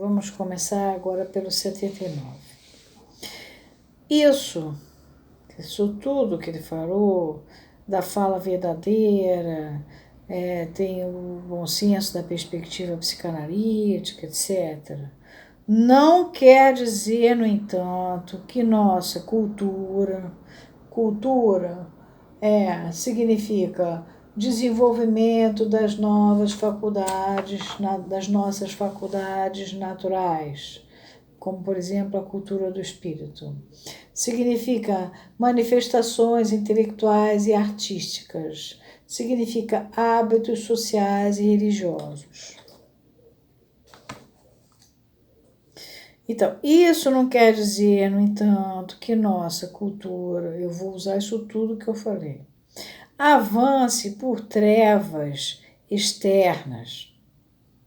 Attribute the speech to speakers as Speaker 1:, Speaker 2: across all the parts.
Speaker 1: Vamos começar agora pelo 79. Isso tudo que ele falou, da fala verdadeira, tem o bom senso da perspectiva psicanalítica, etc. Não quer dizer, no entanto, que nossa cultura significa desenvolvimento das novas faculdades, das nossas faculdades naturais, como, por exemplo, a cultura do espírito. Significa manifestações intelectuais e artísticas. Significa hábitos sociais e religiosos. Então, isso não quer dizer, no entanto, que nossa cultura, eu vou usar isso tudo que eu falei, avance por trevas externas,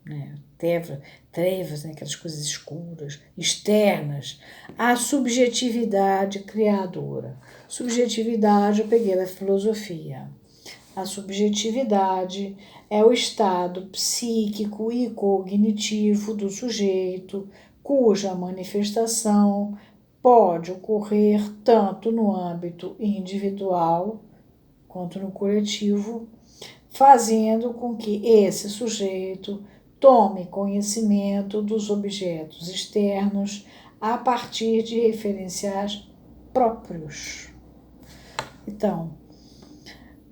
Speaker 1: né? Trevas, né? Aquelas coisas escuras, externas, à subjetividade criadora. Subjetividade eu peguei da filosofia. A subjetividade é o estado psíquico e cognitivo do sujeito, cuja manifestação pode ocorrer tanto no âmbito individual quanto no coletivo, fazendo com que esse sujeito tome conhecimento dos objetos externos a partir de referenciais próprios. Então,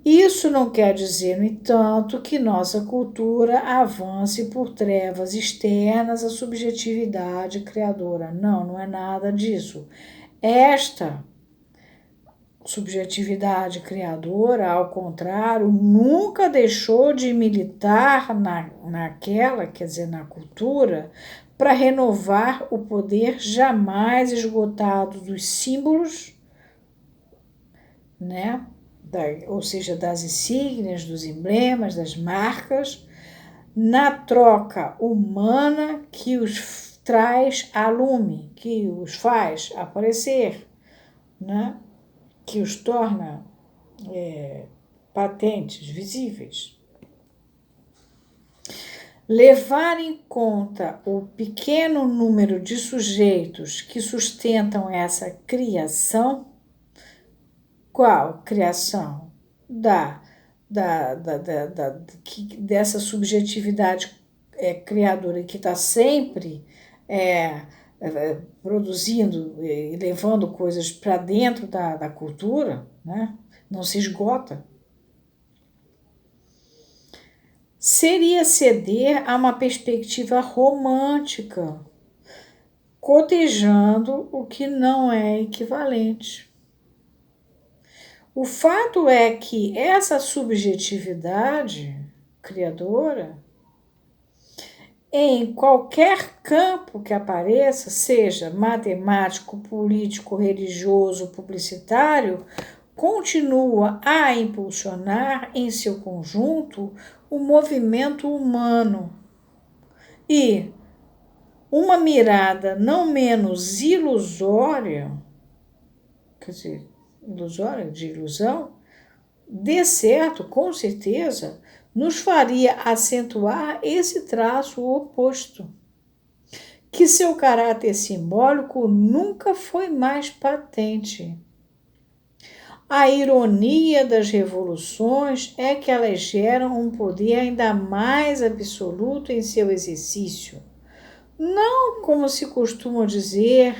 Speaker 1: isso não quer dizer, no entanto, que nossa cultura avance por trevas externas à subjetividade criadora. Não, não é nada disso. Esta subjetividade criadora, ao contrário, nunca deixou de militar naquela, quer dizer, na cultura, para renovar o poder jamais esgotado dos símbolos, né? Ou seja, das insígnias, dos emblemas, das marcas, na troca humana que os traz a lume, que os faz aparecer, né? Que os torna patentes, visíveis. Levar em conta o pequeno número de sujeitos que sustentam essa criação. Qual criação? Dessa subjetividade criadora que está sempre produzindo e levando coisas para dentro da cultura, né? Não se esgota. Seria ceder a uma perspectiva romântica, cotejando o que não é equivalente. O fato é que essa subjetividade criadora, em qualquer campo que apareça, seja matemático, político, religioso, publicitário, continua a impulsionar em seu conjunto o movimento humano. E uma mirada não menos ilusória, quer dizer, ilusória, de ilusão, de certo, com certeza, nos faria acentuar esse traço oposto, que seu caráter simbólico nunca foi mais patente. A ironia das revoluções é que elas geram um poder ainda mais absoluto em seu exercício. Não, como se costuma dizer,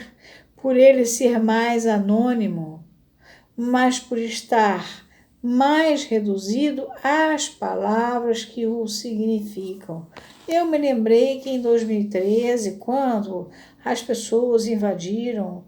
Speaker 1: por ele ser mais anônimo, mas por estar mais reduzido às palavras que o significam. Eu me lembrei que em 2013, quando as pessoas invadiram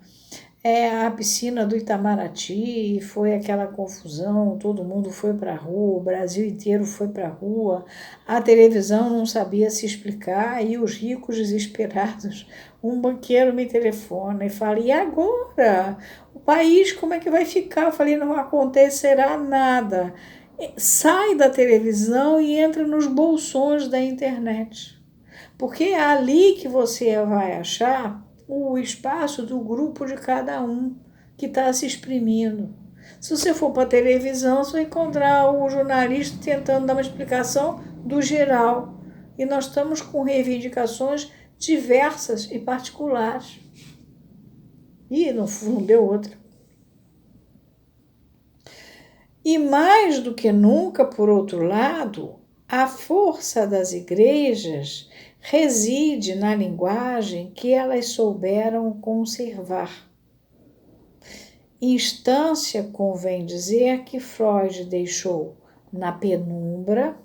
Speaker 1: a piscina do Itamaraty, foi aquela confusão, todo mundo foi para a rua, o Brasil inteiro foi para a rua, a televisão não sabia se explicar e os ricos desesperados. Um banqueiro me telefona e fala, e agora? O país como é que vai ficar? Eu falei, não acontecerá nada. Sai da televisão e entra nos bolsões da internet, porque é ali que você vai achar o espaço do grupo de cada um que está se exprimindo. Se você for para a televisão, você vai encontrar o jornalista tentando dar uma explicação do geral. E nós estamos com reivindicações diversas e particulares. E não deu outra. E mais do que nunca, por outro lado, a força das igrejas reside na linguagem que elas souberam conservar. Instância, convém dizer, que Freud deixou na penumbra,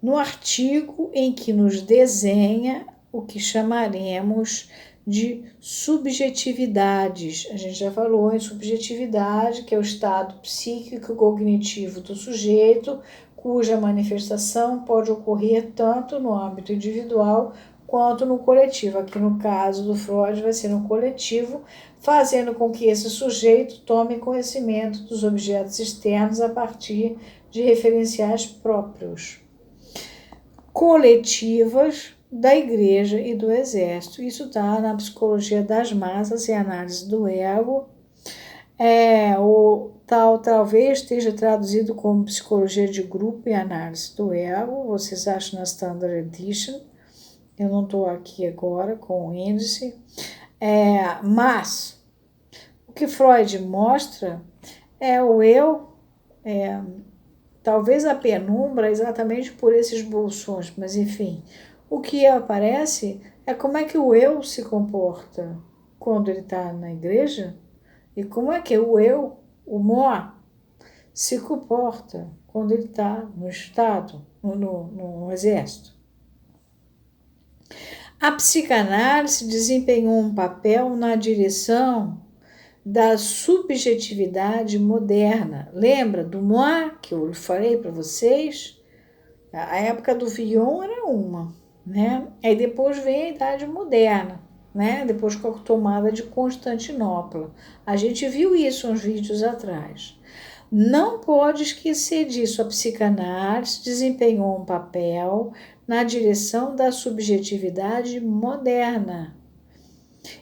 Speaker 1: no artigo em que nos desenha o que chamaremos de subjetividades. A gente já falou em subjetividade, que é o estado psíquico e cognitivo do sujeito, cuja manifestação pode ocorrer tanto no âmbito individual quanto no coletivo. Aqui no caso do Freud vai ser no coletivo, fazendo com que esse sujeito tome conhecimento dos objetos externos a partir de referenciais próprios, coletivas da igreja e do exército. Isso está na psicologia das massas e análise do ego. Talvez esteja traduzido como psicologia de grupo e análise do ego. Vocês acham na Standard Edition. Eu não estou aqui agora com o índice. Mas o que Freud mostra é o eu, talvez a penumbra exatamente por esses bolsões, mas enfim, o que aparece é como é que o eu se comporta quando ele está na igreja e como é que o eu, o moi, se comporta quando ele está no Estado, no exército. A psicanálise desempenhou um papel na direção da subjetividade moderna. Lembra do moi, que eu falei para vocês? A época do Villon era uma, né? Aí depois vem a Idade Moderna, né? Depois com a tomada de Constantinopla. A gente viu isso uns vídeos atrás. Não pode esquecer disso. A psicanálise desempenhou um papel na direção da subjetividade moderna.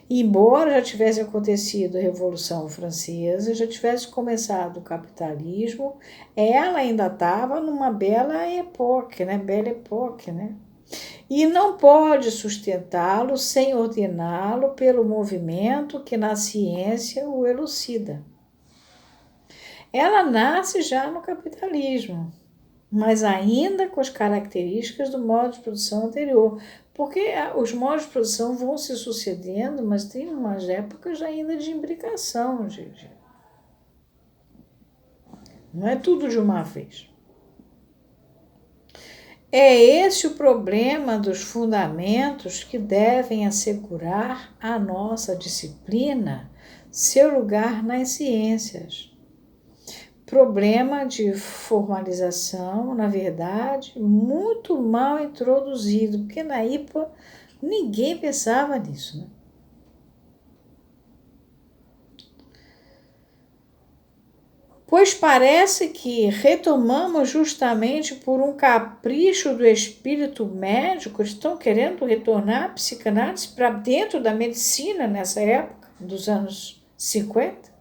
Speaker 1: Embora já tivesse acontecido a Revolução Francesa, já tivesse começado o capitalismo, ela ainda estava numa bela época, né? Belle époque, né? E não pode sustentá-lo sem ordená-lo pelo movimento que na ciência o elucida. Ela nasce já no capitalismo, mas ainda com as características do modo de produção anterior, porque os modos de produção vão se sucedendo, mas tem umas épocas ainda de imbricação, gente. Não é tudo de uma vez. É esse o problema dos fundamentos que devem assegurar à nossa disciplina seu lugar nas ciências. Problema de formalização, na verdade, muito mal introduzido, porque na IPA ninguém pensava nisso, né? Pois parece que retomamos justamente por um capricho do espírito médico, estão querendo retornar a psicanálise para dentro da medicina nessa época, dos anos 50.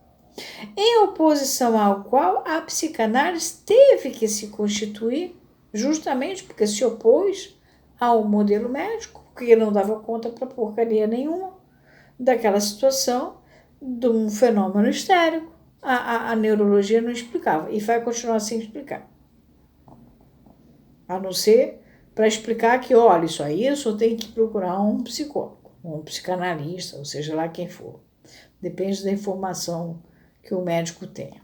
Speaker 1: Em oposição ao qual a psicanálise teve que se constituir, justamente porque se opôs ao modelo médico, porque não dava conta para porcaria nenhuma daquela situação de um fenômeno histérico. A neurologia não explicava e vai continuar sem explicar. A não ser para explicar que, olha, isso aí eu só tenho que procurar um psicólogo, um psicanalista, ou seja lá quem for. Depende da informação que o médico tenha.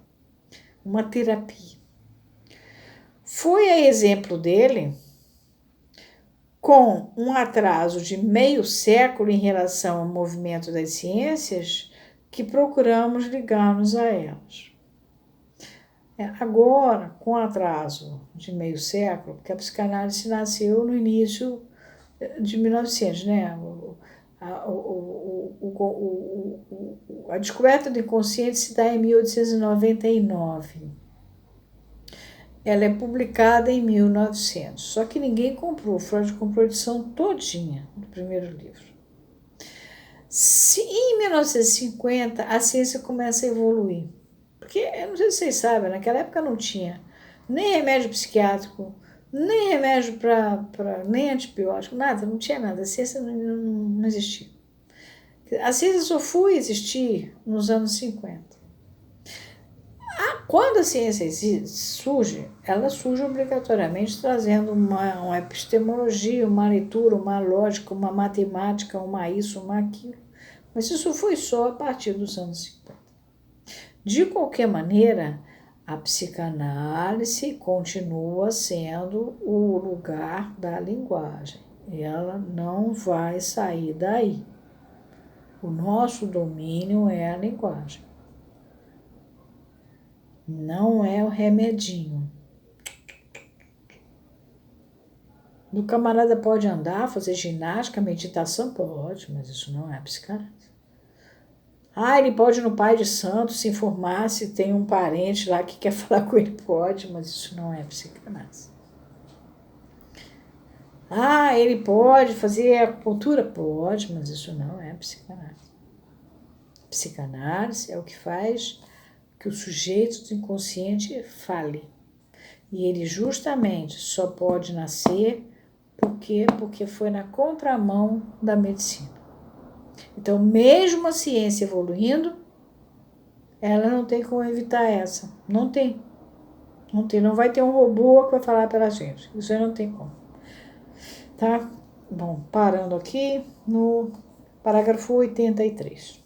Speaker 1: Uma terapia. Foi a exemplo dele, com um atraso de meio século em relação ao movimento das ciências, que procuramos ligar-nos a elas. Agora, com atraso de meio século, porque a psicanálise nasceu no início de 1900, né? A descoberta do inconsciente se dá em 1899. Ela é publicada em 1900, só que ninguém comprou. Freud comprou a edição todinha do primeiro livro. Se em 1950 a ciência começa a evoluir, porque eu não sei se vocês sabem, naquela época não tinha nem remédio psiquiátrico, Nem remédio nem antibiótico, nada, não tinha nada. A ciência não existia. A ciência só foi existir nos anos 50. Quando a ciência surge, ela surge obrigatoriamente trazendo uma epistemologia, uma leitura, uma lógica, uma matemática, uma isso, uma aquilo. Mas isso foi só a partir dos anos 50. De qualquer maneira, a psicanálise continua sendo o lugar da linguagem. Ela não vai sair daí. O nosso domínio é a linguagem. Não é o remedinho. O camarada pode andar, fazer ginástica, meditação? Pode, mas isso não é psicanálise. Ele pode ir no pai de santo se informar se tem um parente lá que quer falar com ele? Pode, mas isso não é psicanálise. Ele pode fazer acupuntura? Pode, mas isso não é psicanálise. Psicanálise é o que faz que o sujeito do inconsciente fale. E ele justamente só pode nascer porque foi na contramão da medicina. Então, mesmo a ciência evoluindo, ela não tem como evitar essa. Não tem. Não vai ter um robô que vai falar pela gente. Isso aí não tem como. Tá? Bom, parando aqui no parágrafo 83.